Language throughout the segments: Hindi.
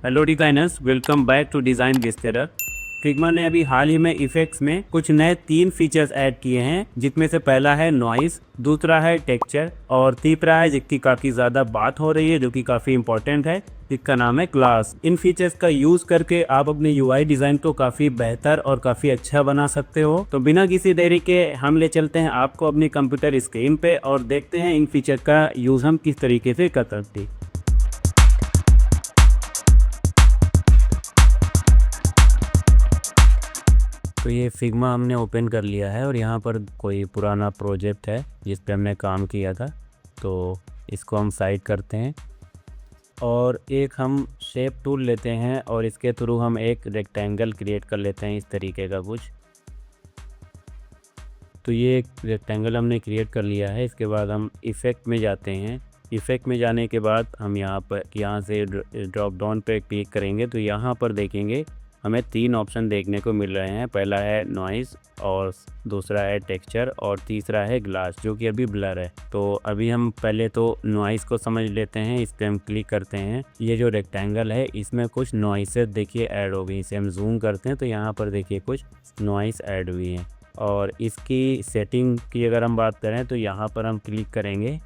Hello designers, welcome back to design Vistara. Figma ने अभी हाल ही में इफेक्ट्स में कुछ नए 3 फीचर्स ऐड किए हैं, जिसमें से पहला है नॉइस, दूसरा है टेक्सचर और तीसरा है जिसकी काफ़ी ज़्यादा बात हो रही है, जो कि काफ़ी इंपॉर्टेंट है, जिसका नाम है ग्लास। इन फीचर्स का यूज़ करके आप अपने यूआई डिज़ाइन को काफ़ी बेहतर और काफ़ी अच्छा बना सकते हो। तो बिना किसी देरी के हम ले चलते हैं आपको अपनी कंप्यूटर स्क्रीन पे और देखते हैं इन फीचर का यूज़ हम किस तरीके से कर सकते हैं। तो ये फिग्मा हमने ओपन कर लिया है और यहाँ पर कोई पुराना प्रोजेक्ट है जिस पे हमने काम किया था, तो इसको हम साइड करते हैं और एक हम शेप टूल लेते हैं और इसके थ्रू हम एक रेक्टेंगल क्रिएट कर लेते हैं इस तरीके का कुछ। तो ये एक रेक्टेंगल हमने क्रिएट कर लिया है। इसके बाद हम इफ़ेक्ट में जाते हैं। इफ़ेक्ट में जाने के बाद हम यहाँ से ड्रॉप डाउन पे क्लिक करेंगे तो यहाँ पर देखेंगे हमें 3 ऑप्शन देखने को मिल रहे हैं। पहला है नॉइज़ और दूसरा है टेक्सचर और तीसरा है ग्लास, जो कि अभी ब्लर है। तो अभी हम पहले तो नॉइज़ को समझ लेते हैं। इस पर हम क्लिक करते हैं। ये जो रेक्टेंगल है इसमें कुछ नॉइसेस देखिए ऐड हो गई। इसे हम जूम करते हैं तो यहाँ पर देखिए कुछ नॉइस ऐड हुई हैं। और इसकी सेटिंग की अगर हम बात करें तो यहाँ पर हम क्लिक करेंगे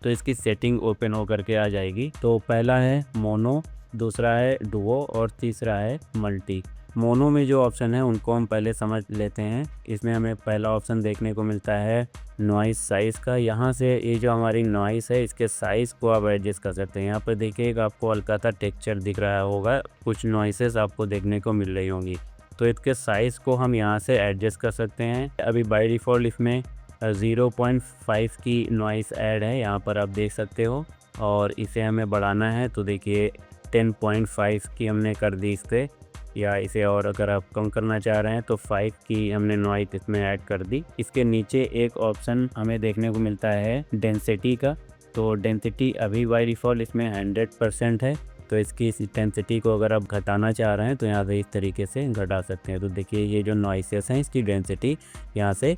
तो इसकी सेटिंग ओपन हो करके आ जाएगी। तो पहला है मोनो, दूसरा है डुओ और तीसरा है मल्टी। मोनो में जो ऑप्शन है उनको हम पहले समझ लेते हैं। इसमें हमें पहला ऑप्शन देखने को मिलता है नॉइस साइज़ का। यहाँ से ये जो हमारी नॉइस है इसके साइज़ को आप एडजस्ट कर सकते हैं। यहाँ पर देखिएगा आपको हल्का सा टेक्सचर दिख रहा होगा, कुछ नॉइसेस आपको देखने को मिल रही होंगी। तो इसके साइज़ को हम यहाँ से एडजस्ट कर सकते हैं। अभी बाय डिफ़ॉल्ट इसमें 0.5 की नॉइस ऐड है, यहाँ पर आप देख सकते हो। और इसे हमें बढ़ाना है तो देखिए 10.5 की हमने कर दी इस पर, या इसे और अगर आप कम करना चाह रहे हैं तो 5 की हमने नॉइस इसमें ऐड कर दी। इसके नीचे एक ऑप्शन हमें देखने को मिलता है डेंसिटी का। तो डेंसिटी अभी बाय डिफ़ॉल्ट इसमें 100% है। तो इसकी इस डेंसिटी को अगर आप घटाना चाह रहे हैं तो यहाँ से इस तरीके से घटा सकते हैं। तो देखिए ये जो नॉइसेस हैं इसकी डेंसिटी यहाँ से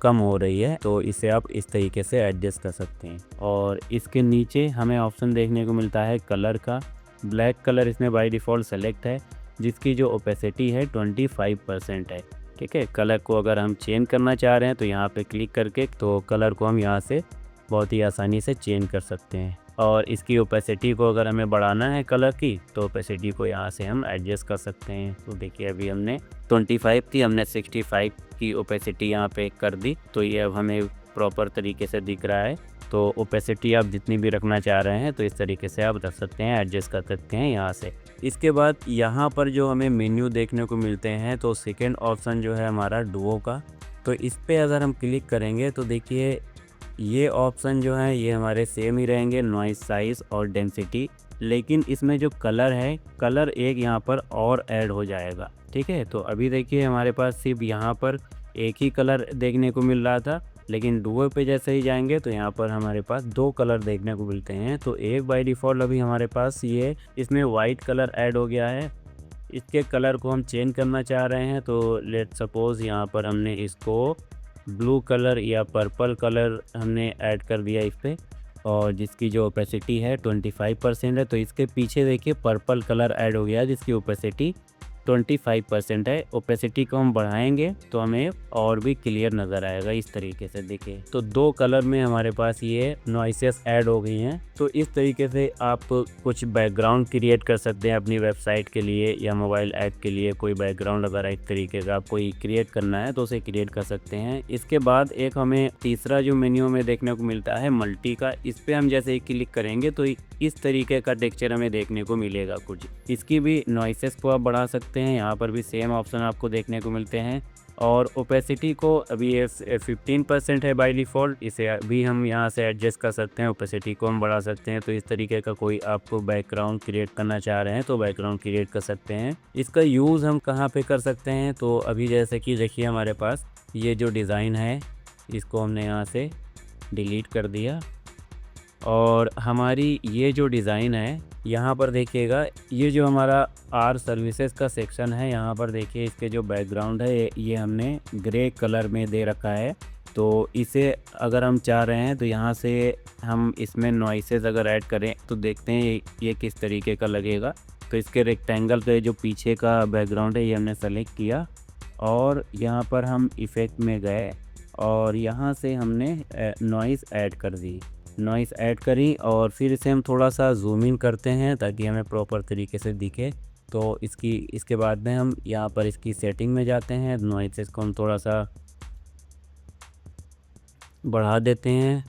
कम हो रही है, तो इसे आप इस तरीके से एडजस्ट कर सकते हैं। और इसके नीचे हमें ऑप्शन देखने को मिलता है कलर का। ब्लैक कलर इसमें बाय डिफ़ॉल्ट सेलेक्ट है, जिसकी जो ओपेसिटी है 25% है। ठीक है, कलर को अगर हम चेंज करना चाह रहे हैं तो यहाँ पे क्लिक करके तो कलर को हम यहाँ से बहुत ही आसानी से चेंज कर सकते हैं। और इसकी ओपेसिटी को अगर हमें बढ़ाना है कलर की तो ओपेसिटी को यहाँ से हम एडजस्ट कर सकते हैं। तो देखिए अभी हमने 25 थी, हमने 65 की ओपेसिटी यहाँ पे कर दी, तो ये अब हमें प्रॉपर तरीके से दिख रहा है। तो ओपेसिटी आप जितनी भी रखना चाह रहे हैं तो इस तरीके से आप रख सकते हैं, एडजस्ट कर सकते हैं यहाँ से। इसके बाद यहाँ पर जो हमें मेन्यू देखने को मिलते हैं तो सेकेंड ऑप्शन जो है हमारा डुओ का। तो इस पर अगर हम क्लिक करेंगे तो देखिए ये ऑप्शन जो है ये हमारे सेम ही रहेंगे, नॉइस साइज़ और डेंसिटी। लेकिन इसमें जो कलर है, कलर एक यहाँ पर और ऐड हो जाएगा। ठीक है, तो अभी देखिए हमारे पास सिर्फ यहाँ पर एक ही कलर देखने को मिल रहा था, लेकिन डुओ पे जैसे ही जाएंगे तो यहाँ पर हमारे पास 2 कलर देखने को मिलते हैं। तो एक बाय डिफ़ॉल्ट अभी हमारे पास ये इसमें वाइट कलर ऐड हो गया है। इसके कलर को हम चेंज करना चाह रहे हैं तो लेट सपोज़ यहाँ पर हमने इसको ब्लू कलर या पर्पल कलर हमने ऐड कर दिया इस पर, और जिसकी जो ओपेसिटी है 25% है। तो इसके पीछे देखिए पर्पल कलर ऐड हो गया जिसकी ओपेसिटी 25% है। ओपेसिटी को हम बढ़ाएंगे तो हमें और भी क्लियर नज़र आएगा इस तरीके से। देखिए तो 2 कलर में हमारे पास ये नॉइसेस ऐड हो गई हैं। तो इस तरीके से आप कुछ बैकग्राउंड क्रिएट कर सकते हैं अपनी वेबसाइट के लिए या मोबाइल ऐप के लिए। कोई बैकग्राउंड अगर इस तरीके का आपको क्रिएट करना है तो उसे क्रिएट कर सकते हैं। इसके बाद एक हमें तीसरा जो मेन्यू में देखने को मिलता है मल्टी का। इस पर हम जैसे ही क्लिक करेंगे तो इस तरीके का टेक्सचर हमें देखने को मिलेगा कुछ। इसकी भी नॉइसेस को आप बढ़ा सकते हैं, यहाँ पर भी सेम ऑप्शन आपको देखने को मिलते हैं। और ओपेसिटी को अभी ये 15% है बाय डिफ़ॉल्ट, इसे अभी हम यहाँ से एडजस्ट कर सकते हैं। ओपेसिटी को हम बढ़ा सकते हैं। तो इस तरीके का कोई आपको बैकग्राउंड क्रिएट करना चाह रहे हैं तो बैकग्राउंड क्रिएट कर सकते हैं। इसका यूज़ हम कहाँ पे कर सकते हैं तो अभी जैसे कि देखिए हमारे पास ये जो डिज़ाइन है इसको हमने यहाँ से डिलीट कर दिया। और हमारी ये जो डिज़ाइन है यहाँ पर देखिएगा, ये जो हमारा आर सर्विसेज का सेक्शन है, यहाँ पर देखिए इसके जो बैकग्राउंड है ये हमने ग्रे कलर में दे रखा है। तो इसे अगर हम चाह रहे हैं तो यहाँ से हम इसमें नॉइसेस अगर ऐड करें तो देखते हैं ये किस तरीके का लगेगा। तो इसके रेक्टेंगल पे जो पीछे का बैकग्राउंड है ये हमने सेलेक्ट किया और यहाँ पर हम इफ़ेक्ट में गए और यहाँ से हमने नॉइस ऐड कर दी, नॉइस ऐड करी और फिर इसे हम थोड़ा सा जूम इन करते हैं ताकि हमें प्रॉपर तरीके से दिखे। तो इसके बाद में हम यहाँ पर इसकी सेटिंग में जाते हैं, नॉइसेस को हम थोड़ा सा बढ़ा देते हैं।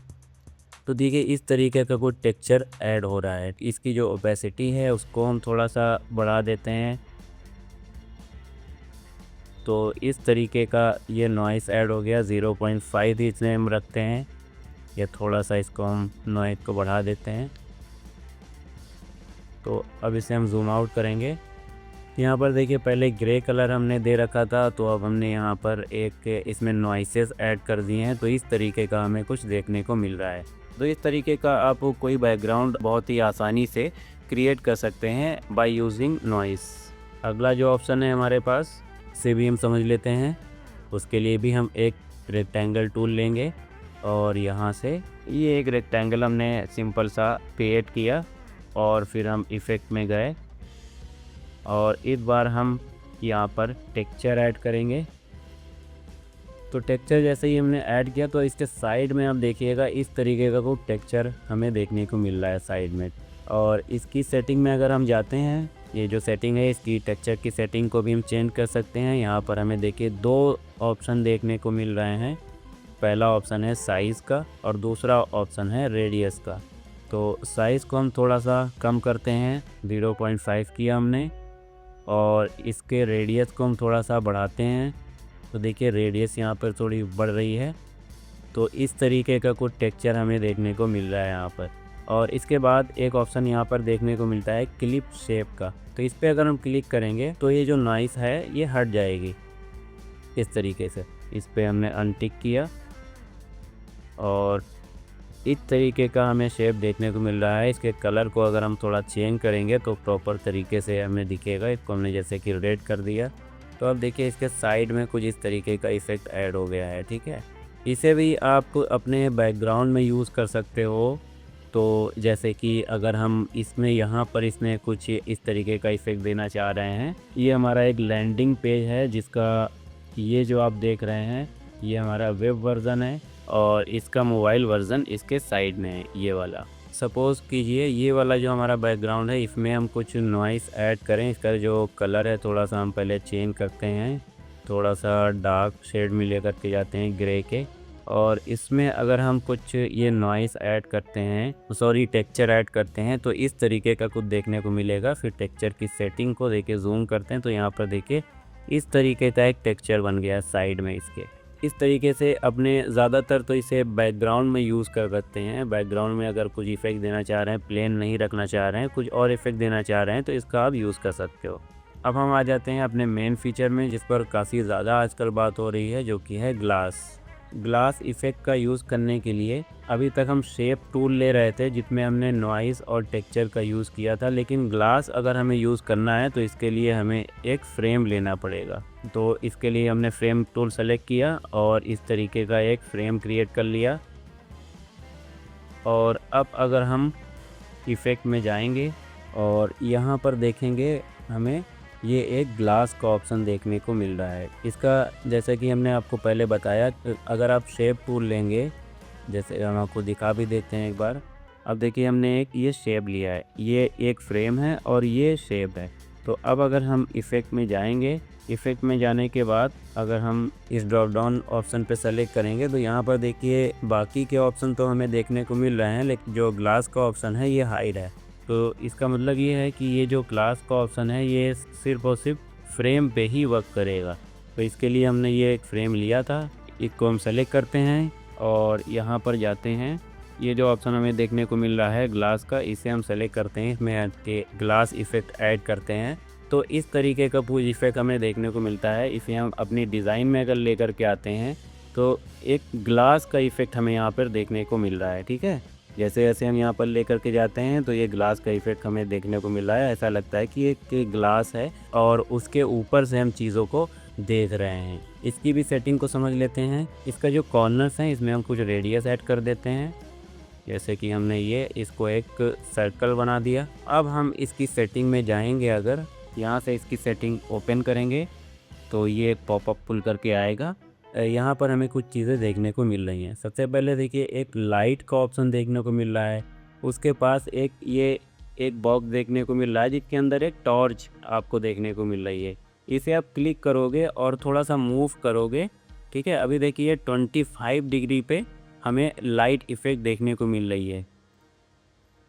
तो देखिए इस तरीके का कोई टेक्सचर ऐड हो रहा है। इसकी जो ओपेसिटी है उसको हम थोड़ा सा बढ़ा देते हैं। तो इस तरीके का ये नॉइस ऐड हो गया। 0.5 ही इसमें हम रखते हैं, या थोड़ा सा इसको हम नॉइस को बढ़ा देते हैं। तो अब इसे हम जूम आउट करेंगे। यहाँ पर देखिए पहले ग्रे कलर हमने दे रखा था, तो अब हमने यहाँ पर एक इसमें नॉइसेस ऐड कर दिए हैं। तो इस तरीके का हमें कुछ देखने को मिल रहा है। तो इस तरीके का आप कोई बैकग्राउंड बहुत ही आसानी से क्रिएट कर सकते हैं बाय यूजिंग नॉइस। अगला जो ऑप्शन है हमारे पास, इसे भी हम समझ लेते हैं। उसके लिए भी हम एक रेक्टेंगल टूल लेंगे और यहाँ से ये एक रेक्टेंगल हमने सिंपल सा क्रिएट किया और फिर हम इफ़ेक्ट में गए और इस बार हम यहाँ पर टेक्सचर ऐड करेंगे। तो टेक्सचर जैसे ही हमने ऐड किया तो इसके साइड में आप देखिएगा इस तरीके का कोई टेक्सचर हमें देखने को मिल रहा है साइड में। और इसकी सेटिंग में अगर हम जाते हैं, ये जो सेटिंग है इसकी टेक्सचर की सेटिंग को भी हम चेंज कर सकते हैं। यहाँ पर हमें देखिए 2 ऑप्शन देखने को मिल रहे हैं। पहला ऑप्शन है साइज़ का और दूसरा ऑप्शन है रेडियस का। तो साइज़ को हम थोड़ा सा कम करते हैं, 0.5 किया हमने, और इसके रेडियस को हम थोड़ा सा बढ़ाते हैं। तो देखिए रेडियस यहाँ पर थोड़ी बढ़ रही है। तो इस तरीके का कुछ टेक्सचर हमें देखने को मिल रहा है यहाँ पर। और इसके बाद एक ऑप्शन यहाँ पर देखने को मिलता है क्लिप शेप का। तो इस पर अगर हम क्लिक करेंगे तो ये जो नॉइस है ये हट जाएगी इस तरीके से। इस पर हमने अनटिक किया और इस तरीके का हमें शेप देखने को मिल रहा है। इसके कलर को अगर हम थोड़ा चेंज करेंगे तो प्रॉपर तरीके से हमें दिखेगा। इसको हमने जैसे कि रेड कर दिया तो अब देखिए इसके साइड में कुछ इस तरीके का इफ़ेक्ट ऐड हो गया है। ठीक है, इसे भी आप अपने बैकग्राउंड में यूज़ कर सकते हो। तो जैसे कि अगर हम इसमें यहाँ पर इसमें कुछ इस तरीके का इफ़ेक्ट देना चाह रहे हैं, ये हमारा एक लैंडिंग पेज है जिसका ये जो आप देख रहे हैं ये हमारा वेब वर्ज़न है और इसका मोबाइल वर्ज़न इसके साइड में है, ये वाला। सपोज़ कीजिए ये वाला जो हमारा बैकग्राउंड है इसमें हम कुछ नॉइस ऐड करें। इसका जो कलर है थोड़ा सा हम पहले चेंज करते हैं, थोड़ा सा डार्क शेड में लेकर के जाते हैं ग्रे के, और इसमें अगर हम कुछ ये नॉइस ऐड करते हैं, टेक्सचर ऐड करते हैं तो इस तरीके का कुछ देखने को मिलेगा। फिर टेक्सचर की सेटिंग को देखिए जूम करते हैं तो यहाँ पर देखिए इस तरीके का एक टेक्सचर बन गया साइड में इसके। इस तरीके से अपने ज़्यादातर तो इसे बैकग्राउंड में यूज़ कर सकते हैं। बैकग्राउंड में अगर कुछ इफ़ेक्ट देना चाह रहे हैं, प्लेन नहीं रखना चाह रहे हैं, कुछ और इफ़ेक्ट देना चाह रहे हैं तो इसका आप यूज़ कर सकते हो। अब हम आ जाते हैं अपने मेन फीचर में जिस पर काफ़ी ज़्यादा आजकल बात हो रही है, जो कि है ग्लास इफ़ेक्ट का यूज़ करने के लिए अभी तक हम शेप टूल ले रहे थे जिसमें हमने नॉइस और टेक्सचर का यूज़ किया था, लेकिन ग्लास अगर हमें यूज़ करना है तो इसके लिए हमें एक फ्रेम लेना पड़ेगा। तो इसके लिए हमने फ्रेम टूल सेलेक्ट किया और इस तरीके का एक फ्रेम क्रिएट कर लिया। और अब अगर हम इफ़ेक्ट में जाएंगे और यहाँ पर देखेंगे हमें ये एक ग्लास का ऑप्शन देखने को मिल रहा है। इसका जैसे कि हमने आपको पहले बताया, अगर आप शेप टूल लेंगे, जैसे हम आपको दिखा भी देते हैं एक बार। अब देखिए हमने एक ये शेप लिया है, ये एक फ्रेम है और ये शेप है। तो अब अगर हम इफ़ेक्ट में जाएंगे, इफ़ेक्ट में जाने के बाद अगर हम इस ड्रॉप डाउन ऑप्शन पे सेलेक्ट करेंगे तो यहाँ पर देखिए बाकी के ऑप्शन तो हमें देखने को मिल रहे हैं, लेकिन जो ग्लास का ऑप्शन है ये हाइड है। तो इसका मतलब ये है कि ये जो ग्लास का ऑप्शन है ये सिर्फ और सिर्फ फ्रेम पे ही वर्क करेगा। तो इसके लिए हमने ये एक फ्रेम लिया था, इसको हम सेलेक्ट करते हैं और यहाँ पर जाते हैं। ये जो ऑप्शन हमें देखने को मिल रहा है ग्लास का, इसे हम सेलेक्ट करते हैं, इसमें ग्लास इफ़ेक्ट ऐड करते हैं। तो इस तरीके का पूरा इफ़ेक्ट हमें देखने को मिलता है। इसे हम अपनी डिज़ाइन में अगर लेकर के आते हैं तो एक ग्लास का इफ़ेक्ट हमें यहाँ पर देखने को मिल रहा है। ठीक है, जैसे जैसे हम यहाँ पर लेकर के जाते हैं तो ये ग्लास का इफ़ेक्ट हमें देखने को मिल रहा है। ऐसा लगता है कि एक ग्लास है और उसके ऊपर से हम चीज़ों को देख रहे हैं। इसकी भी सेटिंग को समझ लेते हैं। इसका जो कॉर्नर्स हैं इसमें हम कुछ रेडियस ऐड कर देते हैं, जैसे कि हमने इसको एक सर्कल बना दिया। अब हम इसकी सेटिंग में जाएंगे, अगर यहाँ से इसकी सेटिंग ओपन करेंगे तो ये पॉपअप खुल करके आएगा। यहाँ पर हमें कुछ चीज़ें देखने को मिल रही हैं। सबसे पहले देखिए एक लाइट का ऑप्शन देखने को मिल रहा है, उसके पास एक बॉक्स देखने को मिल रहा है जिसके अंदर एक टॉर्च आपको देखने को मिल रही है। इसे आप क्लिक करोगे और थोड़ा सा मूव करोगे, ठीक है। अभी देखिए 25 डिग्री पे हमें लाइट इफ़ेक्ट देखने को मिल रही है,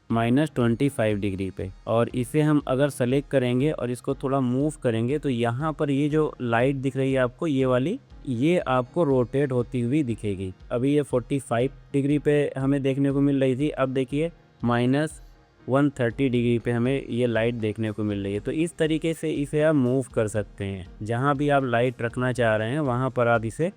-25 डिग्री पे। और इसे हम अगर सेलेक्ट करेंगे और इसको थोड़ा मूव करेंगे तो यहाँ पर ये जो लाइट दिख रही है आपको, ये वाली, ये आपको रोटेट होती हुई दिखेगी। अभी ये 45 डिग्री पे हमें देखने को मिल रही थी, अब देखिए -130 डिग्री पे हमें ये लाइट देखने को मिल रही है। तो इस तरीके से इसे आप मूव कर सकते हैं। जहाँ भी आप लाइट रखना चाह रहे हैं वहाँ पर आप इसे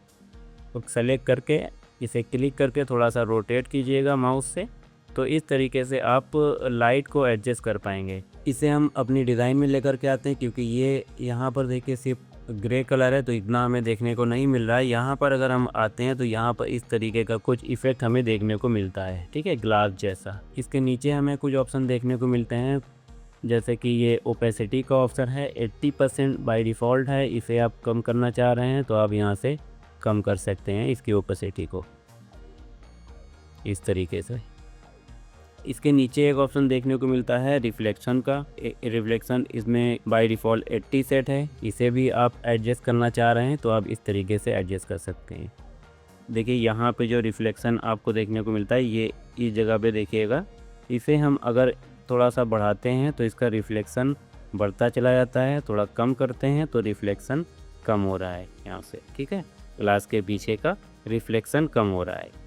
सेलेक्ट करके इसे क्लिक करके थोड़ा सा रोटेट कीजिएगा माउस से, तो इस तरीके से आप लाइट को एडजस्ट कर पाएंगे। इसे हम अपनी डिज़ाइन में लेकर के आते हैं, क्योंकि ये यहाँ पर देखिए सिर्फ ग्रे कलर है तो इतना हमें देखने को नहीं मिल रहा है। यहाँ पर अगर हम आते हैं तो यहाँ पर इस तरीके का कुछ इफ़ेक्ट हमें देखने को मिलता है, ठीक है, ग्लास जैसा। इसके नीचे हमें कुछ ऑप्शन देखने को मिलते हैं, जैसे कि ये ओपेसिटी का ऑप्शन है, 80% बाय डिफ़ॉल्ट है। इसे आप कम करना चाह रहे हैं तो आप यहाँ से कम कर सकते हैं इसकी ओपेसिटी को, इस तरीके से। इसके नीचे एक ऑप्शन देखने को मिलता है रिफ्लेक्शन का। रिफ्लेक्शन इसमें बाय डिफ़ॉल्ट 80 सेट है। इसे भी आप एडजस्ट करना चाह रहे हैं तो आप इस तरीके से एडजस्ट कर सकते हैं। देखिए यहाँ पे जो रिफ्लेक्शन आपको देखने को मिलता है, ये इस जगह पे देखिएगा। इसे हम अगर थोड़ा सा बढ़ाते हैं तो इसका रिफ्लेक्शन बढ़ता चला जाता है, थोड़ा कम करते हैं तो रिफ्लेक्शन कम हो रहा है यहाँ से, ठीक है। ग्लास के पीछे का रिफ्लेक्शन कम हो रहा है।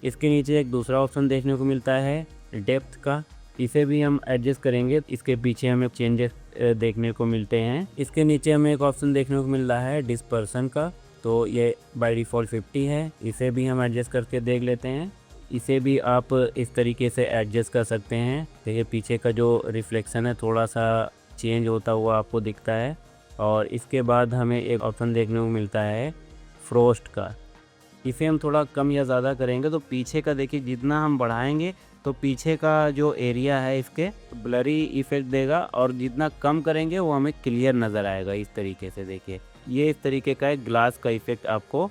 इसके नीचे एक दूसरा ऑप्शन देखने को मिलता है डेप्थ का। इसे भी हम एडजस्ट करेंगे। इसके पीछे हमें चेंजेस देखने को मिलते हैं। इसके नीचे हमें एक ऑप्शन देखने को मिल रहा है डिस्पर्सन का, तो ये बाय डिफ़ॉल्ट 50 है। इसे भी हम एडजस्ट करके देख लेते हैं। इसे भी आप इस तरीके से एडजस्ट कर सकते हैं। देखिए पीछे का जो रिफ्लेक्शन है थोड़ा सा चेंज होता हुआ आपको दिखता है। और इसके बाद हमें एक ऑप्शन देखने को मिलता है फ्रोस्ट का। इसे हम थोड़ा कम या ज़्यादा करेंगे तो पीछे का देखिए जितना हम बढ़ाएंगे तो पीछे का जो एरिया है इसके ब्लरी इफ़ेक्ट देगा, और जितना कम करेंगे वो हमें क्लियर नज़र आएगा। इस तरीके से देखिए ये इस तरीके का एक ग्लास का इफ़ेक्ट आपको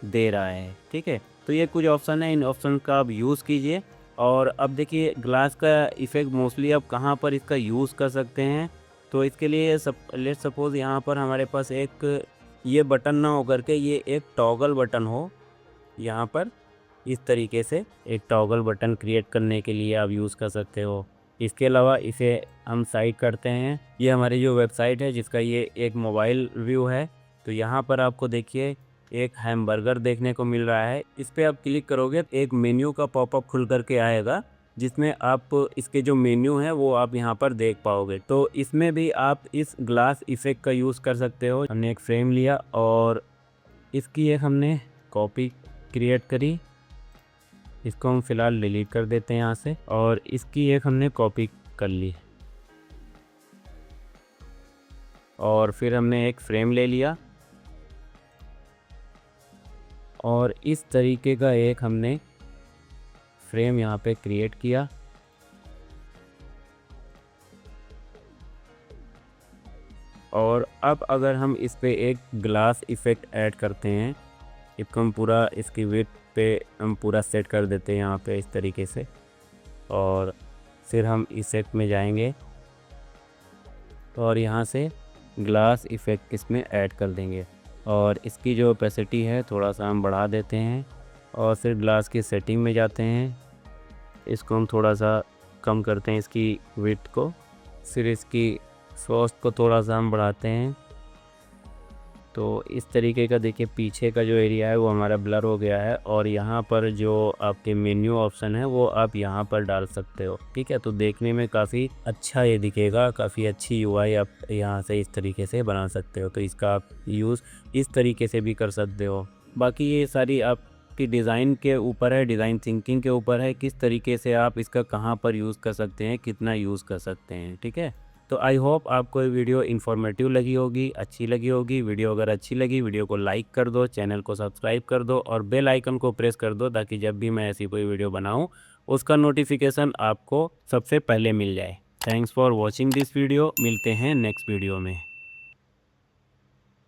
दे रहा है, ठीक है। तो ये कुछ ऑप्शन है, इन ऑप्शन का आप यूज़ कीजिए। और अब देखिए ग्लास का इफ़ेक्ट मोस्टली आप कहाँ पर इसका यूज़ कर सकते हैं। तो इसके लिए लेट सपोज़ यहाँ पर हमारे पास एक ये बटन ना हो करके ये एक टॉगल बटन हो, यहाँ पर इस तरीके से एक टॉगल बटन क्रिएट करने के लिए आप यूज़ कर सकते हो। इसके अलावा इसे हम साइड करते हैं। ये हमारी जो वेबसाइट है जिसका ये एक मोबाइल व्यू है, तो यहाँ पर आपको देखिए एक हैमबर्गर देखने को मिल रहा है। इस पर आप क्लिक करोगे एक मेन्यू का पॉपअप खुल करके आएगा, जिसमें आप इसके जो मेन्यू है वो आप यहाँ पर देख पाओगे। तो इसमें भी आप इस ग्लास इफ़ेक्ट का यूज़ कर सकते हो। हमने एक फ्रेम लिया और इसकी एक हमने कॉपी क्रिएट करी, इसको हम फ़िलहाल डिलीट कर देते हैं यहाँ से। और इसकी एक हमने कॉपी कर ली और फिर हमने एक फ्रेम ले लिया और इस तरीके का एक हमने फ्रेम यहाँ पे क्रिएट किया। और अब अगर हम इस पे एक ग्लास इफ़ेक्ट ऐड करते हैं, इसको हम पूरा इसकी विड्थ पे हम पूरा सेट कर देते हैं यहाँ पे इस तरीके से। और फिर हम इफ़ेक्ट में जाएंगे और यहाँ से ग्लास इफ़ेक्ट इसमें ऐड कर देंगे। और इसकी जो ओपेसिटी है थोड़ा सा हम बढ़ा देते हैं और फिर ग्लास की सेटिंग में जाते हैं। इसको हम थोड़ा सा कम करते हैं इसकी विड्थ को, फिर इसकी फ्रॉस्ट को थोड़ा सा हम बढ़ाते हैं। तो इस तरीके का देखिए पीछे का जो एरिया है वो हमारा ब्लर हो गया है। और यहाँ पर जो आपके मेन्यू ऑप्शन है वो आप यहाँ पर डाल सकते हो, ठीक है। तो देखने में काफ़ी अच्छा ये दिखेगा, काफ़ी अच्छी यूआई आप यहाँ से इस तरीके से बना सकते हो। तो इसका आप यूज़ इस तरीके से भी कर सकते हो। बाकी ये सारी आपकी डिज़ाइन के ऊपर है, डिज़ाइन थिंकिंग के ऊपर है, किस तरीके से आप इसका कहाँ पर यूज़ कर सकते हैं, कितना यूज़ कर सकते हैं, ठीक है। तो आई होप आपको ये वीडियो इन्फॉर्मेटिव लगी होगी, अच्छी लगी होगी। वीडियो अगर अच्छी लगी वीडियो को लाइक कर दो, चैनल को सब्सक्राइब कर दो और बेल आइकन को प्रेस कर दो ताकि जब भी मैं ऐसी कोई वीडियो बनाऊं उसका नोटिफिकेशन आपको सबसे पहले मिल जाए। Thanks for watching this video. मिलते हैं नेक्स्ट वीडियो में।